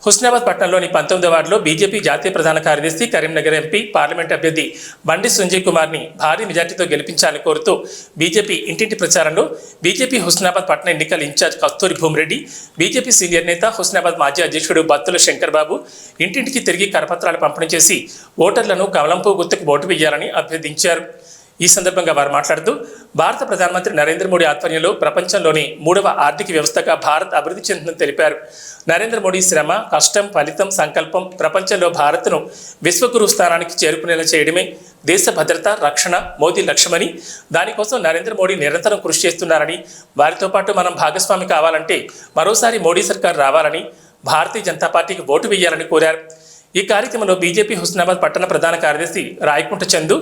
హుస్నాబాద్ పట్టణంలోని 19వ వార్డులో బీజేపీ జాతీయ ప్రధాన కార్యదర్శి కరీంనగర్ ఎంపీ పార్లమెంట్ అభ్యర్థి బండి సంజయ్ కుమార్ని భారీ మెజార్టీతో గెలిపించాలని కోరుతూ బీజేపీ ఇంటింటి ప్రచారంలో బీజేపీ హుస్నాబాద్ పట్టణ ఎన్నికల ఇన్ఛార్జ్ కస్తూరి భూమిరెడ్డి, బీజేపీ సీనియర్ నేత హుస్నాబాద్ మాజీ అధ్యక్షుడు బత్తుల శంకర్ బాబు ఇంటింటికి తిరిగి కరపత్రాలు పంపిణీ చేసి ఓటర్లను కమలంపూ గుర్తుకు ఓటు వేయాలని అభ్యర్థించారు. ఈ సందర్భంగా వారు మాట్లాడుతూ భారత ప్రధానమంత్రి నరేంద్ర మోడీ ఆధ్వర్యంలో ప్రపంచంలోని 3వ ఆర్థిక వ్యవస్థగా భారత్ అభివృద్ధి చెందిందని తెలిపారు. నరేంద్ర మోడీ శ్రమ, కష్టం, ఫలితం, సంకల్పం ప్రపంచంలో భారత్ను విశ్వగురు స్థానానికి చేరుకునేలా చేయడమే దేశ భద్రత, రక్షణ మోదీ లక్ష్యమని, దానికోసం నరేంద్ర మోడీ నిరంతరం కృషి చేస్తున్నారని, వారితో పాటు మనం భాగస్వామి కావాలంటే మరోసారి మోడీ సర్కార్ రావాలని, భారతీయ జనతా పార్టీకి ఓటు వేయాలని కోరారు. ఈ కార్యక్రమంలో బీజేపీ హుస్నాబాద్ పట్టణ ప్రధాన కార్యదర్శి రాయకుంట చందు,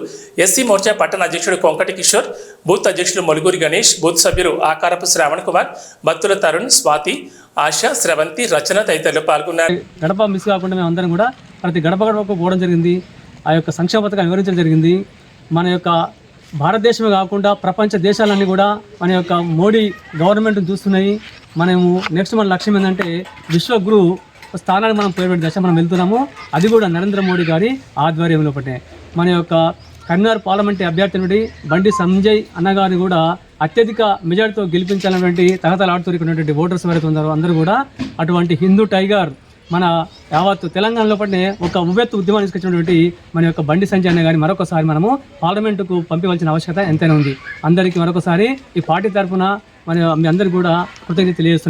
ఎస్సీ మోర్చా పట్టణ అధ్యక్షుడు కొంకటి కిషోర్, బూత్ అధ్యక్షుడు మొలుగురి గణేష్, బూత్ సభ్యులు ఆకారపు శ్రావణ్ కుమార్, బత్తుల తరుణ్, స్వాతి, ఆశ, స్రవంతి, రచన తదితరులు పాల్గొన్నారు. గడప మిస్ కాకుండా మేము అందరం కూడా ప్రతి గడప గడపకు పోవడం జరిగింది. ఆ యొక్క సంక్షేమ పథకాన్ని వివరించడం జరిగింది. మన యొక్క భారతదేశమే కాకుండా ప్రపంచ దేశాలన్నీ కూడా మన యొక్క మోడీ గవర్నమెంట్ చూస్తున్నాయి. మనము నెక్స్ట్ మన లక్ష్యం ఏంటంటే విశ్వగురు స్థానాన్ని మనం పేరు దశ మనం వెళ్తున్నాము. అది కూడా నరేంద్ర మోడీ గారి ఆధ్వర్యంలో పట్టే మన యొక్క కరీంనగర్ పార్లమెంట్ అభ్యర్థి నుండి బండి సంజయ్ అన్నగారిని కూడా అత్యధిక మెజార్టీతో గెలిపించాలన్నటువంటి తహతలాడుతున్నటువంటి ఓటర్స్ ఎవరైతే ఉన్నారో అందరూ కూడా అటువంటి హిందూ టైగర్ మన యావత్ తెలంగాణలో పట్టే ఒక ఉవ్వెత్తు ఉద్యమాన్ని తీసుకొచ్చినటువంటి మన యొక్క బండి సంజయ్ అన్న గారిని మరొకసారి మనము పార్లమెంటుకు పంపించవలసిన ఆవశ్యకత ఎంతైనా ఉంది. అందరికీ మరొకసారి ఈ పార్టీ తరఫున మీ అందరికీ కూడా కృతజ్ఞత తెలియజేస్తున్నాం.